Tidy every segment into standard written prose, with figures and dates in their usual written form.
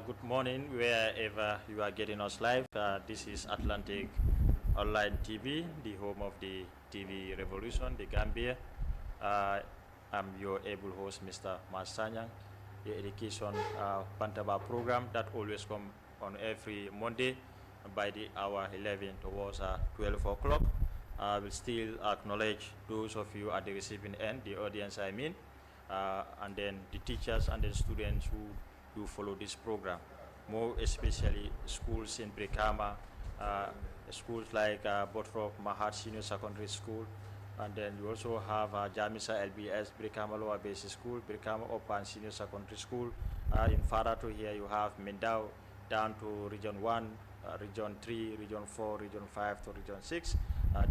good morning, wherever you are getting us live. This is Atlantic Online TV, the home of the TV revolution, the Gambia. Uh, I'm your able host, Mr. Sanyang, the education Bantaba program that always come on every Monday by the hour 11 towards 12 o'clock. I will still acknowledge those of you at the receiving end, the audience I mean, and then the teachers and the students who do follow this program, more especially schools in Brikama, schools like Botrop Mahat Senior Secondary School, and then you also have Jamisa LBS, Brikama Lower Basic School, Brikama Open Senior Secondary School. In Farato here you have Mindao down to Region 1, Region 3, Region 4, Region 5 to Region 6.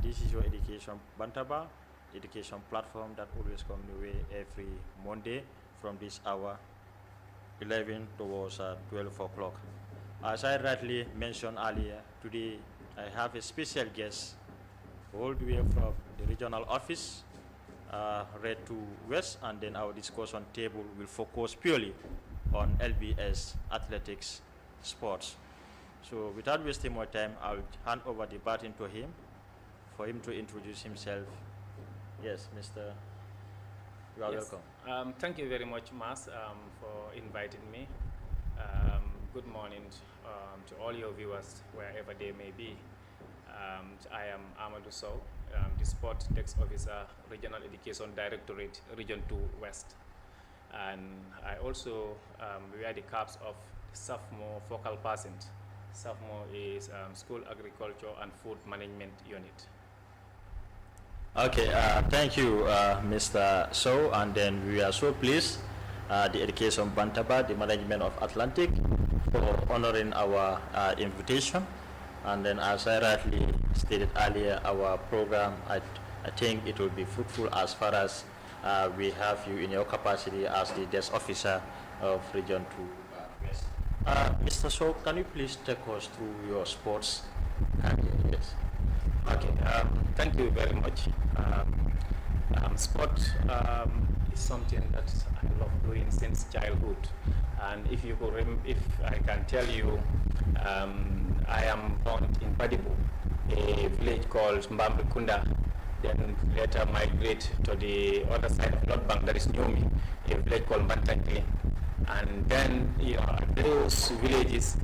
This is your education Bantaba, education platform that always comes your way every Monday from this hour 11 towards 12 o'clock. As I rightly mentioned earlier, today I have a special guest all the way from the regional office, Red to West, and then our discussion table will focus purely on LBS athletics sports. So without wasting more time, I'll hand over the baton to him for him to introduce himself. Yes, Mr. You are Yes. welcome. Thank you very much, Mas, for inviting me. Good morning to all your viewers, wherever they may be. I am Amadou Sowe, the Sport Desk Officer, Regional Education Directorate, Region 2 West. And I also wear the caps of sophomore focal person. Sophomore is School Agriculture and Food Management Unit. Okay, thank you, Mr. So, and then we are so pleased, the Education Bantaba, the management of Atlantic, for honoring our invitation. And then, as I rightly stated earlier, our program, I think it will be fruitful as far as we have you in your capacity as the desk officer of Region 2 West. Mr. So, can you please take us through your sports career? Yes. Okay, thank you very much. Sport is something that I love doing since childhood, and if I can tell you, I am born in Badibu, a village called Mbambrikunda, then later migrate to the other side of North Bank, that is Nyomi, a village called Mbantanke, and then those villages.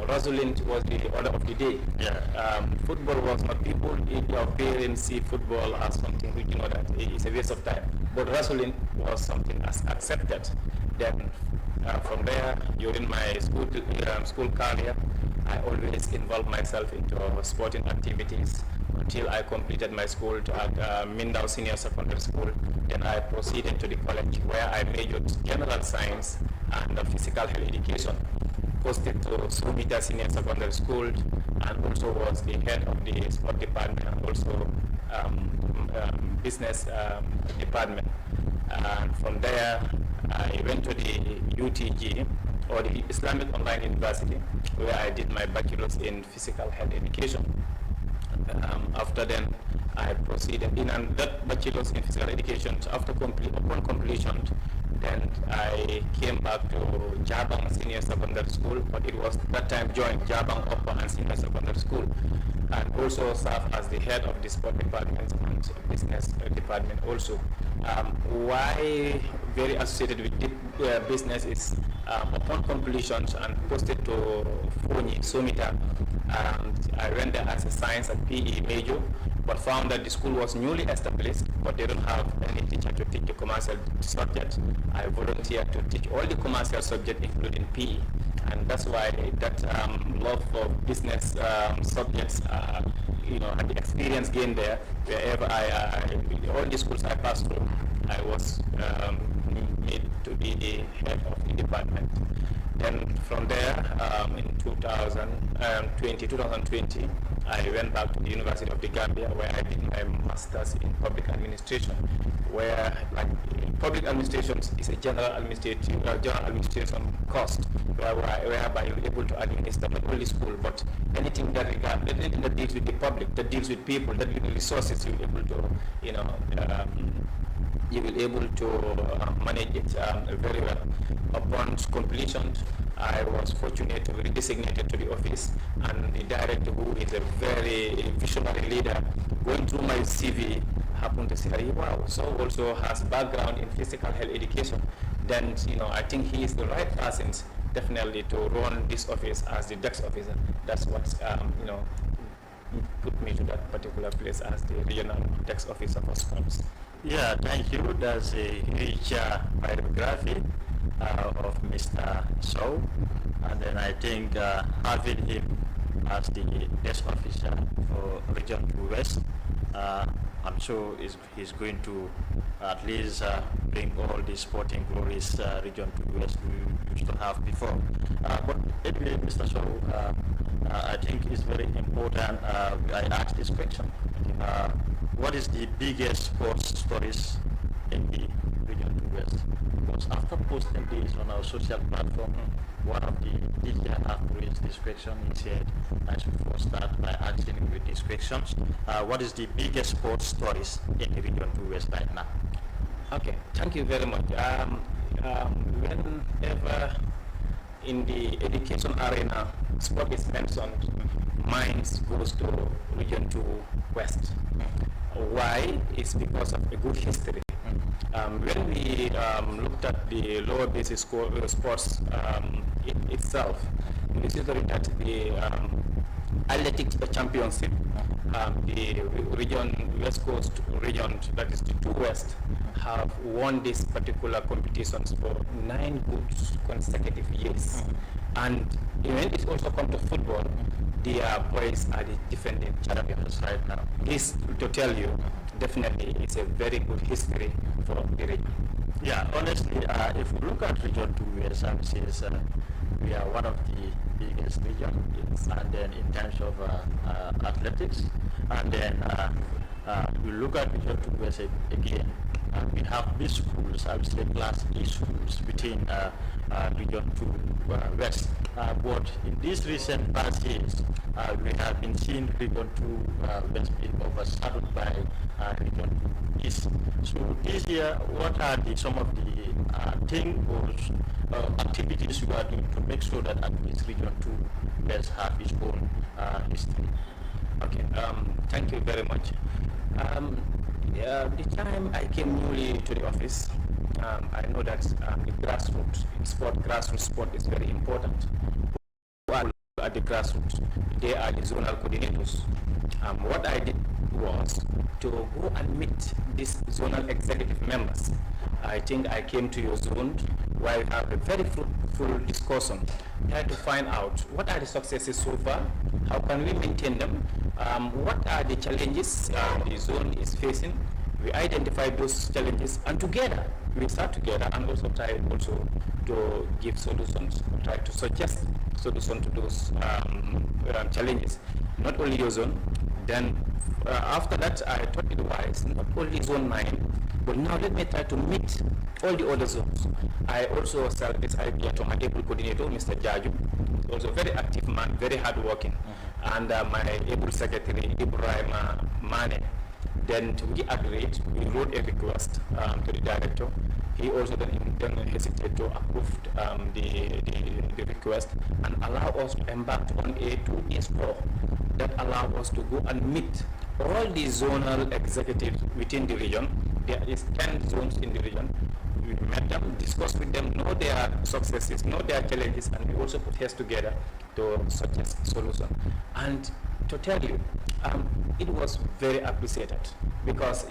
Wrestling was the order of the day. Yeah. Football was not people. If your parents see football as something which that it's a waste of time. But wrestling was something as accepted. Then from there, during my school career, I always involved myself into sporting activities until I completed my school at Mindao Senior Secondary School. Then I proceeded to the college where I majored general science and physical health education. Posted to Sowe Senior Secondary School, and also was the head of the sport department and also business department. And from there, I went to the UTG, or the Islamic Online University, where I did my bachelor's in physical health education. After then, I proceeded in that bachelor's in physical education. So upon completion, then I came back to Jabang Senior Secondary School, but it was that time joined Jabang Upper and Senior Secondary School, and also served as the head of the sport department and business department also. Why very associated with the business is upon completion and posted to Fonyi, Somita, I went there as a science and PE major, but found that the school was newly established, but they don't have any teacher to teach the commercial subject. I volunteered to teach all the commercial subjects, including PE, and that's why that love for business subjects, and the experience gained there, wherever all the schools I passed through, I was made to be the head of the department. Then from there, in 2020, I went back to the University of the Gambia, where I did my master's in public administration, where public administration is a general administration course, whereby you're able to administer not only school, but anything that deals with the public, that deals with people, that deals with resources, you're able to, you will able to manage it very well. Upon completion, I was fortunate to be designated to the office, and the director, who is a very visionary leader, going through my CV, happened to say, wow, so also has background in physical health education. Then, I think he is the right person definitely to run this office as the DEX officer. That's what, put me to that particular place as the regional DEX officer for sports. Yeah, thank you. That's a rich biography of Mr. Sowe. And then I think having him as the desk officer for Region 2 West, I'm sure he's going to at least bring all the sporting glories Region 2 West we used to have before. But anyway, Mr. Sowe, I think it's very important I ask this question. What is the biggest sports stories in the Region 2 West? Because after posting this on our social platform, one of the teachers have raised this question. He said, I should first start by asking you with these questions. What is the biggest sports stories in the Region 2 West right now? Okay, thank you very much. Whenever in the education arena, sport is mentioned, minds goes to Region 2 West. Why? It's because of a good history. When we looked at the lower basic sports itself, we see that the athletics championship, the region, West Coast region, that is the 2 West, have won this particular competitions for 9 good consecutive years. And when it also comes to football, the boys are the defending champions right now. This, to tell you, definitely it's a very good history for the region. Yeah, honestly, if we look at Region 2 West services, we are one of the biggest regions, and then in terms of athletics, and then we look at Region 2 West again. We have these schools, I would say class E schools within Region 2 West. But in these recent past years, we have been seeing Region 2 West being overshadowed by Region 2 East. So this year, what are some of the things or activities you are doing to make sure that at least Region 2 West have its own history? Okay, thank you very much. The time I came newly to the office, I know that the grassroots sport is very important. At the grassroots, they are the zonal coordinators. What I did was to go and meet these zonal executive members. I think I came to your zone where we have a very fruitful discussion, try to find out what are the successes so far, how can we maintain them, what are the challenges the zone is facing. We identify those challenges, and together we start together and also try also to give solutions, try to suggest solutions to those challenges. Not only your zone. Then after that, I thought it wise not only zone 9, but now let me try to meet all the other zones. I also serve this idea to my able coordinator, Mr. Jaju, also a very active man, very hardworking, and my able secretary, Ibrahim Mane. Then we agreed, we wrote a request to the director. He also then hesitated to approve the request and allow us to embark on a 2-day tour that allow us to go and meet all the zonal executives within the region. There is 10 zones in the region. We met them, discussed with them, know their successes, know their challenges, and we also put heads together to suggest solution. And to tell you, it was very appreciated because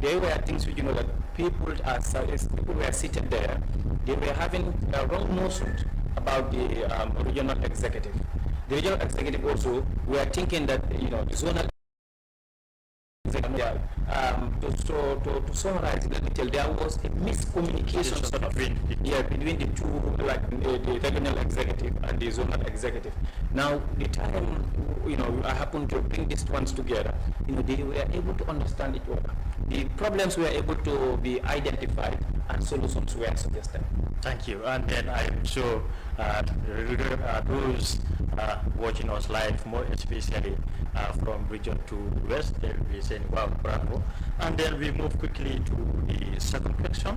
there were things that people were seated there. They were having a wrong notion about the regional executive. The regional executive also were thinking that the zonal executive. To summarize in detail, there was a miscommunication between the two, like the regional executive and the zonal executive. Now, the time I happened to bring these ones together, they were able to understand each other. The problems were able to be identified, and solutions were suggested. Thank you. And then I'm sure those watching us live, more especially from region to west, they'll be saying, wow, bravo. And then we move quickly to the second question.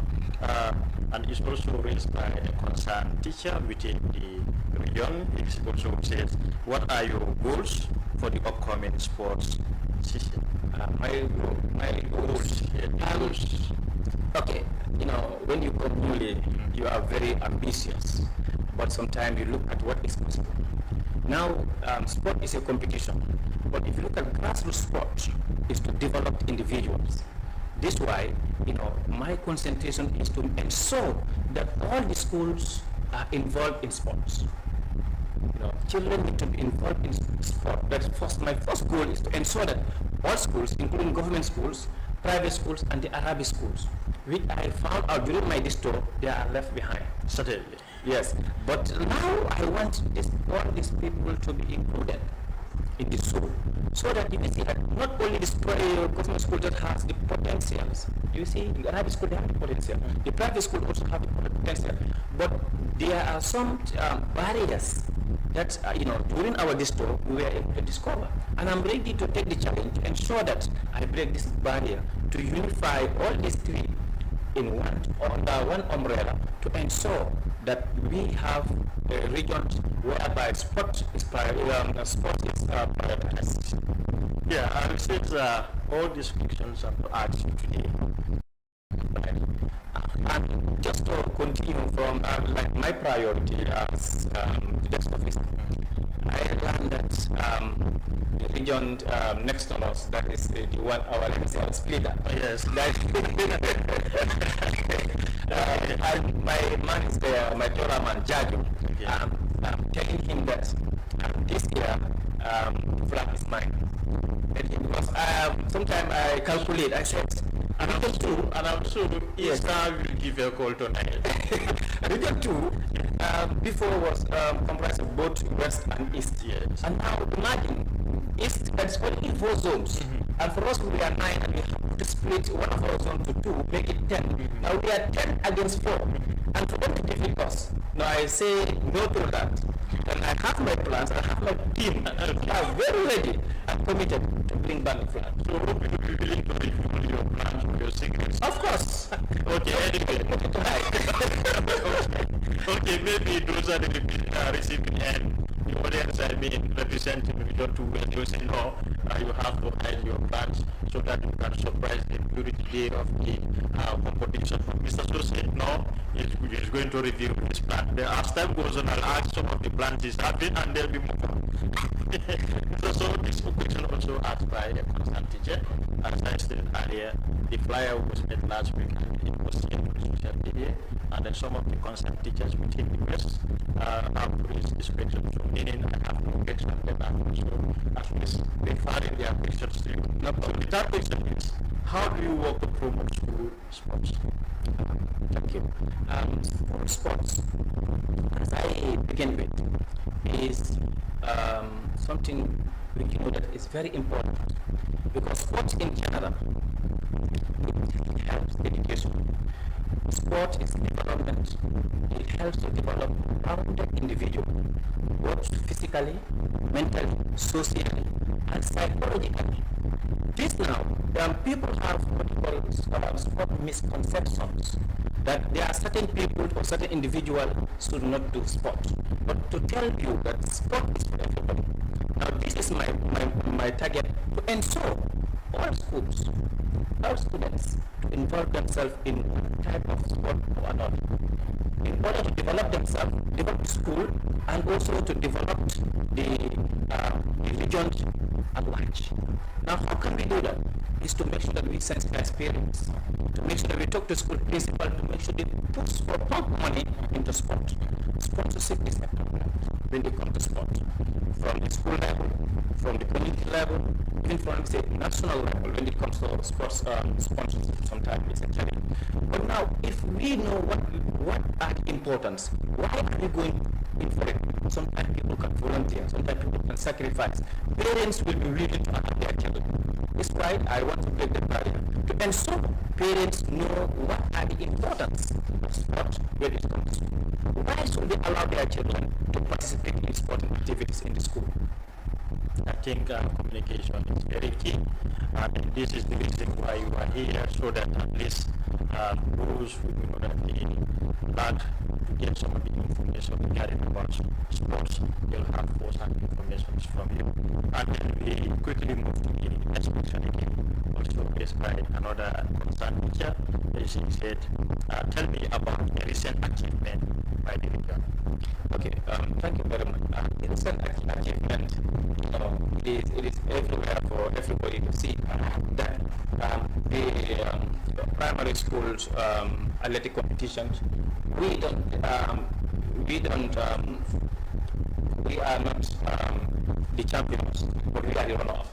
And it's also raised by a concerned teacher within the region. It also says, what are your goals for the upcoming sports season? My goals. Goals. Okay, when you come newly, you are very ambitious, but sometimes you look at what is possible. Now, sport is a competition, but if you look at grassroots sport, is to develop individuals. This is why, my concentration is to ensure that all the schools are involved in sports. Children need to be involved in sport. My first goal is to ensure that all schools, including government schools, private schools, and the Arabic schools, which I found out during my disto, they are left behind. Certainly. Yes, but now I want all these people to be included in the school, so that you see that not only the government school that has the potentials. You see, the Arabic school they have the potential. The private school also have the potential, but there are some barriers that during our disto we were able to discover, and I'm ready to take the challenge to ensure that I break this barrier to unify all these three in under one umbrella to ensure that we have regions whereby sport is prioritized. Yeah, I would say all these questions are asked today. Right. And just to continue from like my priority as the desk officer, I learned that the region next to us, that is the 1 hour, let me say, splitter. Yes. That and my man is there, my daughter man, Jaju. Okay. I'm telling him that this year, flag is mine. Because sometimes I calculate, I said, and I'm sure Easter will give a call tonight. Region 2 before was comprised of both west and east. Yes. And now imagine east, that's only 4 zones. And for us we are 9 and we have to split one of our zones to 2, make it 10. Now we are 10 against 4. And for them to defeat us, now I say no to that. And I have my plans, I have my team, and I am very ready and committed to bring back the flag. So will you be willing to reveal your plans or your secrets? Of course. Okay, anyway. Okay, maybe those are the receiving end. The audience, representing Region 2, where they say, no, you have to hide your plans so that you can surprise the purity day of the competition. Mr. So said, no, he's going to review his plan. Then as time goes on, I'll ask some of the plans he's having, and there'll be more. So this question also asked by a constant teacher. As I stated earlier, the flyer was made last week and it was seen on social media, and then some of the constant teachers within the West have raised this question. So meaning I have no question, then I'm also at least referring their questions to you. Now, so the third question is, how do you work to promote school sports? Thank you. Sports, as I begin with, is something that is very important, because sports in general, it helps education. Sport is development. It helps to develop rounded individual, both physically, mentally, socially, and psychologically. This now, people have what you call sport misconceptions, that there are certain people or certain individuals should not do sport. But to tell you that sport is for everybody. Now this is my target, to ensure all schools, all students to involve themselves in one type of sport or another, in order to develop themselves, develop the school, and also to develop the region at large. Now, how can we do that? Is to make sure that we sensitize parents, to make sure that we talk to school principal, to make sure they pump money into sport. Sponsorship is important when it comes to sport, from the school level, from the community level, even from the national level. When it comes to sports sponsorship, sometimes it's a challenge. But now, if we know what are the importance, why are we going in for it? Sometimes people can volunteer, sometimes people can sacrifice. Parents will be willing to have their children. That's why I want to break the barrier to ensure parents know what are the importance of sport when it comes. Why should they allow their children to participate in sporting activities in the school? I think communication is very key, and this is the reason why you are here, so that at least those who know that they lack to get some of the information regarding about sports, they'll have first-hand information from you. And then we quickly move to the next question again, also raised by another concerned teacher. She said, tell me about a recent achievement by the region. Okay, thank you very much. The recent achievement, it is everywhere for everybody to see that the primary schools athletic competitions, we are not the champions, but we are the runner-up,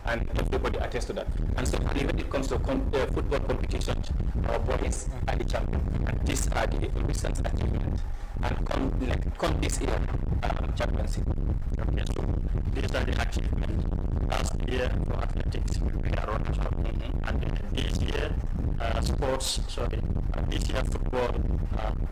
and everybody attests to that. And so when it comes to football competitions, our boys are the champions, and these are the recent achievements. And come this year, championship. Okay, so these are the achievements. Last year for athletics, we are runners-up, and this year this year football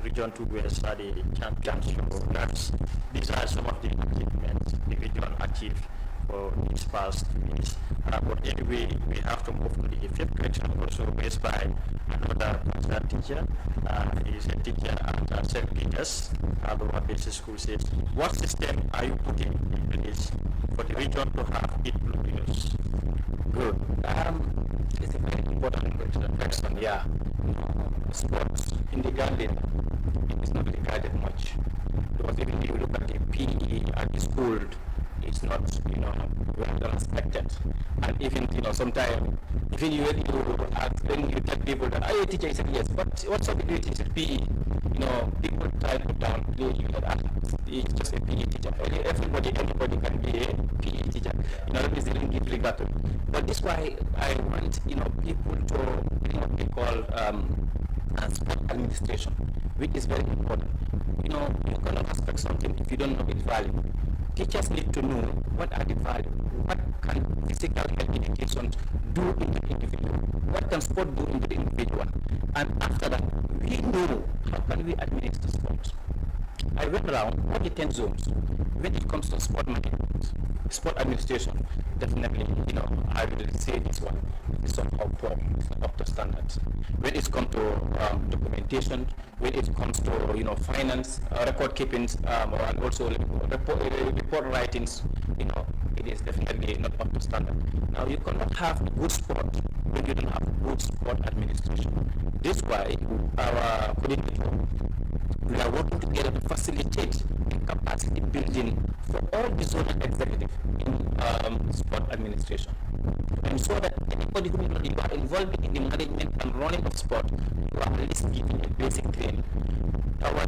region 2 West are the champions. So these are some of the achievements the region achieved for these past years. But anyway, we have to move to the fifth question, also raised by another concerned teacher. He is a teacher at St. Peter's, Lower Basic School. Says, what system are you putting in place for the region to have it glorious? Good. It's a very important question. Yeah. Sports in the Gambia, it is not regarded much, because even if you look at the PE at the school, it's not, well respected. And even, sometimes, even when you tell people that, oh, teacher, I said yes, but what's up with you teacher PE? People try to downplay you that it's just a PE teacher. Everybody can be a PE teacher. That is the give regard to. But this is why I want, people to, what we call sport administration, which is very important. You cannot expect something if you don't know its value. Teachers need to know what are the value, what can physical health education do in the individual, what can sport do in the individual, and after that, we know how can we administer sports. I went around all the 10 zones. When it comes to sport management, sport administration, definitely, I will say this one is somehow poor, it's not up to standards. When it comes to documentation, when it comes to, finance, record keepings, and also report writings, it is definitely not up to standard. Now, you cannot have good sport when you don't have good sport administration. This is why our coordinator, we are working together to facilitate capacity building for all the zonal executives in sport administration. And so that anybody who you are involved in the management and running of sport, you are at least given a basic training. Our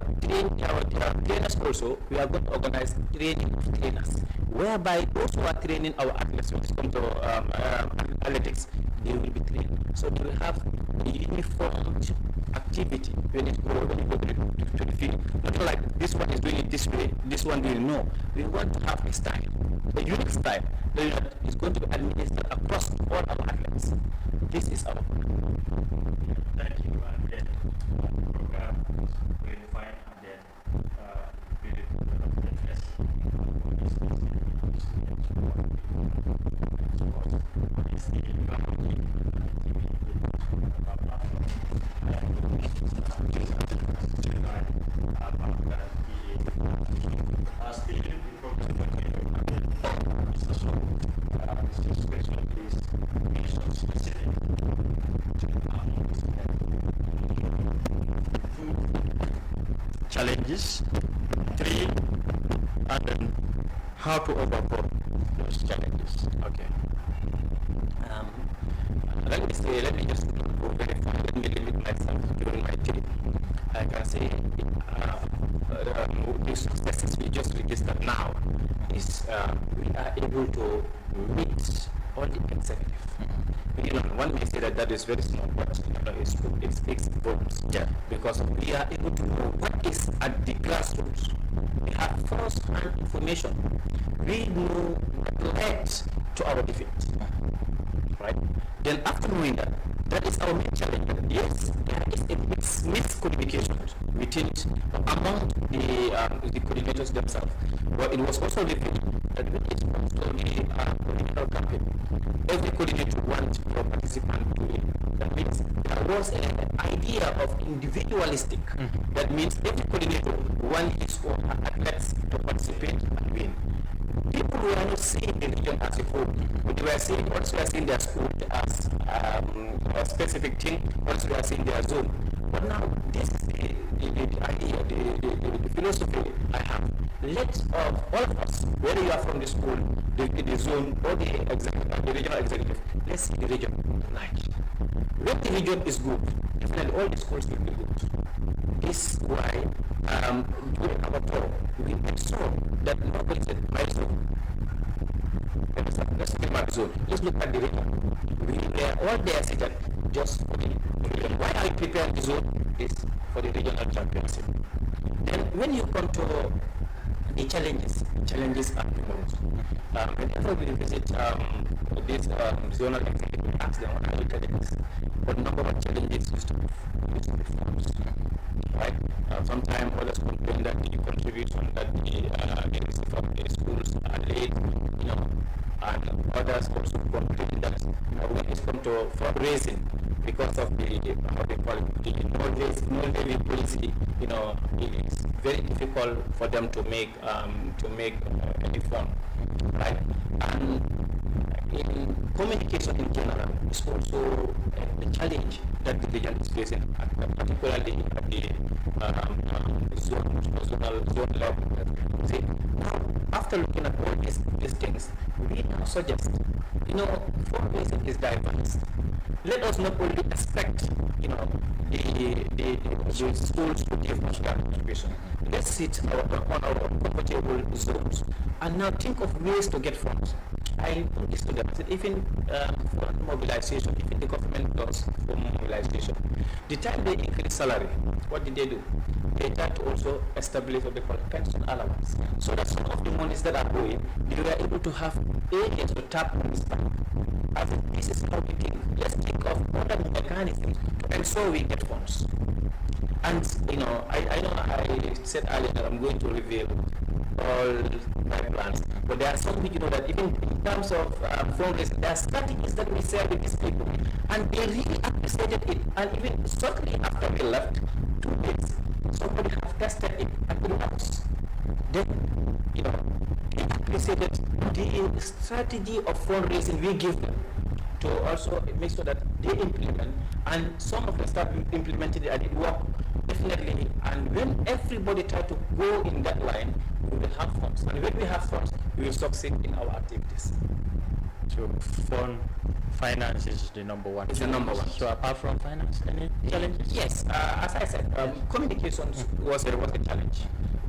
trainers also, we are going to organize training of trainers, whereby those who are training our athletes, when it comes to athletics, they will be trained. So they will have a uniformed activity when you go to the field. Not like this one is doing it this way, this one will know. We want to have a style, a unique style that is going to be administered across all our athletes. This is our program. Thank you. And then program will define and then challenges, 3, and then how to overcome those challenges. Okay. Let me just go very far. Let me limit myself during my trip. I can say the successes we just registered now is we are able to meet all the executives. One may say that is very small, but it speaks volumes. Yeah. Because we are able to know what is at the grassroots. We have first-hand information. We know what led to our defeat. right? Then after knowing that, that is our main challenge. Yes, there is a miscommunication within among the coordinators themselves. But it was also revealed that when it comes to the coordinator campaign, every coordinator wants your participant to win. That means there was an idea of individualistic. That means every coordinator wants his or her athletes to participate and win. People were not seeing the region as a whole, but they were seeing, also were seeing their school as a specific thing, also were seeing their zone. But now, this is the idea, the philosophy I have. Let all of us, whether you are from the school, the zone, or the regional executive, let's see the region like. When the region is good, definitely all the schools will be good. This is why during our talk, we saw that nobody said my zone. Let's look at my zone. Let's look at the region. We were all there seated just for the region. Why are you preparing the zone? Is for the regional championship. Then when you come to the challenges are numerous. Whenever we visit this zonal executive, we ask them what are the challenges. But number of challenges used to be funds. Right? Sometimes others complain that the contribution that they receive from the schools are late, and others also complain that when it comes to fundraising, because of the no-levy policy, it is very difficult for them to make any fund, right? And in communication in general is also a challenge that the region is facing, particularly at the zone level. See, now after looking at all these things, we now suggest, fundraising is diverse. Let us not only expect, the schools to give us that contribution. Let's sit on our comfortable zones and now think of ways to get funds. I put this to them. I said, even for mobilization, even the government does for mobilization. The time they increase salary, what did they do? They tried to also establish what they call pension allowance. So that some of the monies that are going, they were able to have areas to tap on this bank. I think this is how we think. Let's think of other mechanisms, and so we get funds. And I know I said earlier that I'm going to reveal all my plans, but there are some which that even in terms of fundraising, there are strategies that we share with these people, and they really appreciated it. And even shortly after we left, 2 days, somebody have tested it and it works. Then they appreciated the strategy of fundraising we give them, to also make sure that they implement, and some of them start implementing it and it work definitely. And when everybody try to go in that line, we will have funds, and when we have funds, we will succeed in our activities. So finance is the number one. It's the number one. So apart from finance, any challenges? Yes, as I said, communications was a challenge,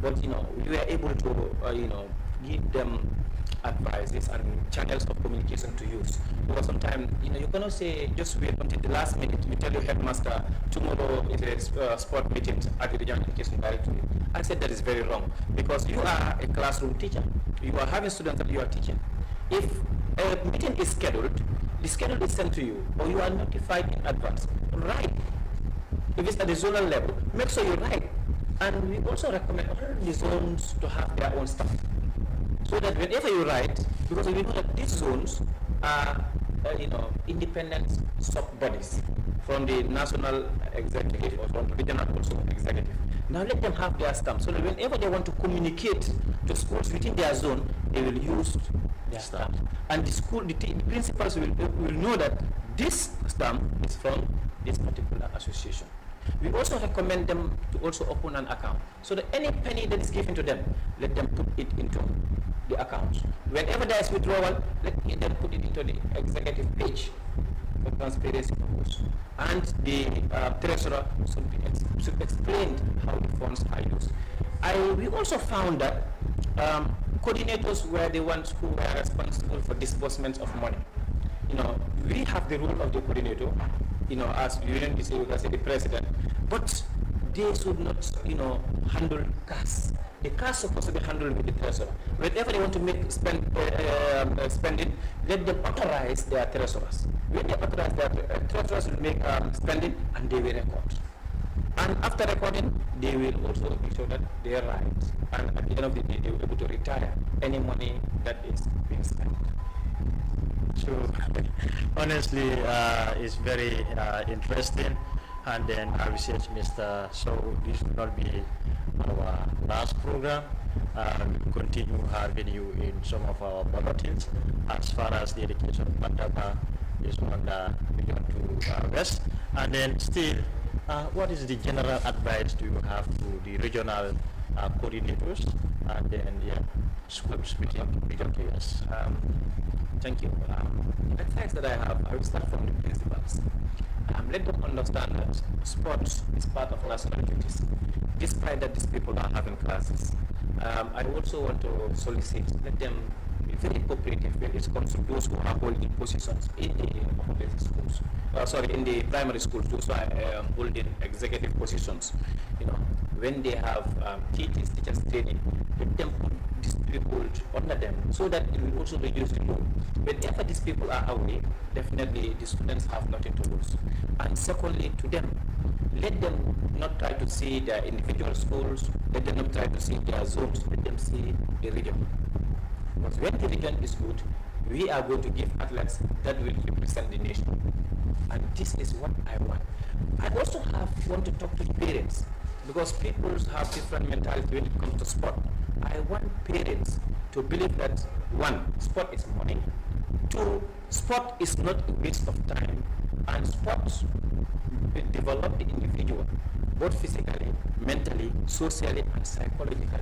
but we were able to give them advices and channels of communication to use. Because sometimes you cannot say just wait until the last minute. You tell your headmaster tomorrow is a sport meeting at the regional education directory. I said that is very wrong, because you are a classroom teacher. You are having students that you are teaching. If a meeting is scheduled, the schedule is sent to you, or you are notified in advance. Right. If it's at the zonal level, make sure you write. And we also recommend all the zones to have their own staff, so that whenever you write, because we know that these zones are independent sub-bodies from the national executive or from the regional also executive. Now let them have their stamp, so that whenever they want to communicate to schools within their zone, they will use their stamp. And the principals will know that this stamp is from this particular association. We also recommend them to also open an account, so that any penny that is given to them, let them put it into the account. Whenever there is withdrawal, let them put it into the executive page for transparency purpose. And the treasurer should explain how the funds are used. We also found that coordinators were the ones who were responsible for disbursements of money. We have the role of the coordinator, as you can say the president, but they should not, handle cash. The cash is supposed to be handled with the treasurer. Whenever they want to spend it, let them authorize their treasurers. When they authorize their treasurers will make spending, and they will record. And after recording, they will also make sure that they are right. And at the end of the day, they will be able to retire any money that is being spent. So, honestly, it's very interesting. And then I will say to Mr. So this will not be our last program. We will continue having you in some of our bulletins as far as the education of Bantaba is on the region to west. And then still, what is the general advice do you have to the regional coordinators and then schools within region to west? Thank you. The advice that I have, I will start from the principals. Let them understand that sports is part of national duties, despite that these people are having classes. I also want to solicit, let them be very cooperative when it comes to those who are holding positions in the schools. In the primary schools, those who are holding executive positions. When they have teachers training, let them put these people under them so that it will also reduce the load. Whenever these people are away, definitely the students have nothing to lose. And secondly, to them, let them not try to see their individual schools, let them not try to see their zones, let them see the region. Because when the region is good, we are going to give athletes that will represent the nation. And this is what I want. I also want to talk to parents, because people have different mentality when it comes to sport. I want parents to believe that, one, sport is money. Two, sport is not a waste of time. And sports develop the individual, both physically, mentally, socially, and psychologically.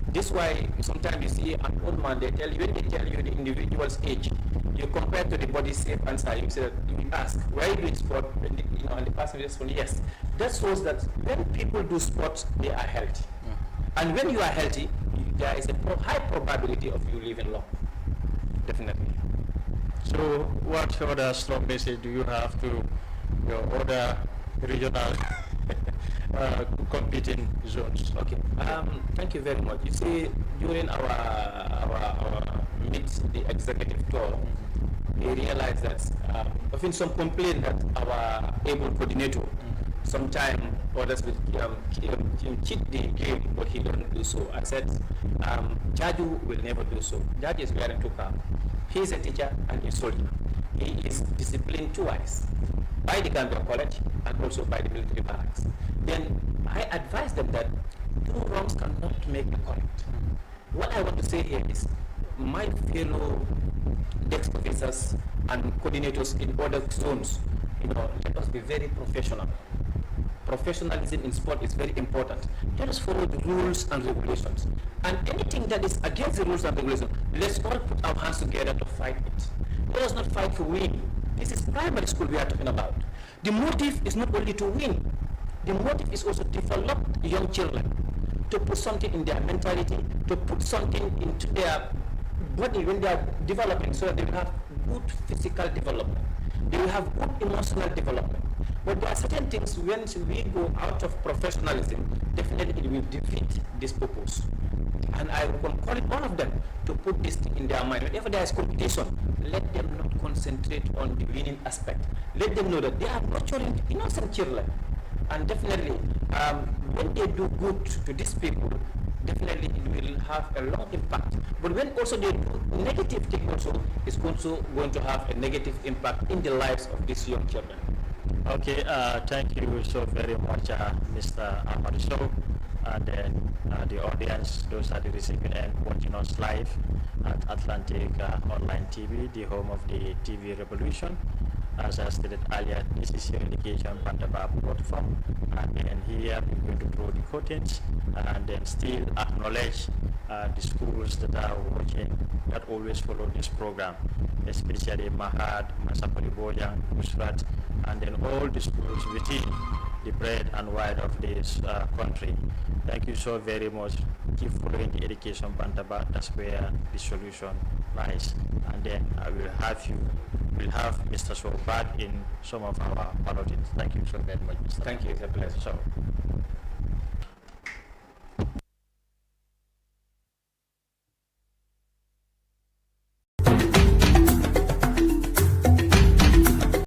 This is why sometimes you see an old man, when they tell you the individual's age, you compare to the body shape answer, you say that, you ask, why are you doing sport? And the person responds, yes. That shows that when people do sports, they are healthy. And when you are healthy, there is a high probability of you living long. Definitely. So what other strong message do you have to your other regional competing zones? Okay. Thank you very much. You see, during our meet the executive tour, we realized that often some complain that our able coordinator sometimes others will cheat the game, but he don't do so. I said, Jaju will never do so. Jaju is wearing two caps. He is a teacher and a soldier. He is disciplined twice by the Gambia College and also by the military barracks. Then I advise them that two wrongs cannot make a correct. What I want to say here is, my fellow desk officers and coordinators in other zones, let us be very professional. Professionalism in sport is very important. Let us follow the rules and regulations. And anything that is against the rules and regulations, let's all put our hands together to fight it. Let us not fight to win. This is primary school we are talking about. The motive is not only to win. The motive is also to develop young children, to put something in their mentality, to put something into their body when they are developing, so that they will have good physical development. They will have good emotional development. But there are certain things, when we go out of professionalism, definitely it will defeat this purpose. And I will encourage all of them to put this thing in their mind. Whenever there is competition, let them not concentrate on the winning aspect. Let them know that they are nurturing innocent children. And definitely, when they do good to these people, definitely it will have a long impact. But when also they do negative thing also, it's also going to have a negative impact in the lives of these young children. Okay, thank you so very much, Mr. Amadou. And then the audience, those are the recipients and watching us live at Atlantic Online TV, the home of the TV revolution. As I stated earlier, this is your education Bantaba platform, and then here we're going to draw the curtains and then still acknowledge the schools that are watching, that always follow this program, especially Mahad, Masapoli Bojang, Usrat, and then all the schools within the breadth and wide of this country. Thank you so very much. Keep following the education Bantaba. That's where the solution lies. And then I will have Mr. Sowe back in some of our parodies. Thank you so very much, Mr. Thank you. It's a pleasure. So.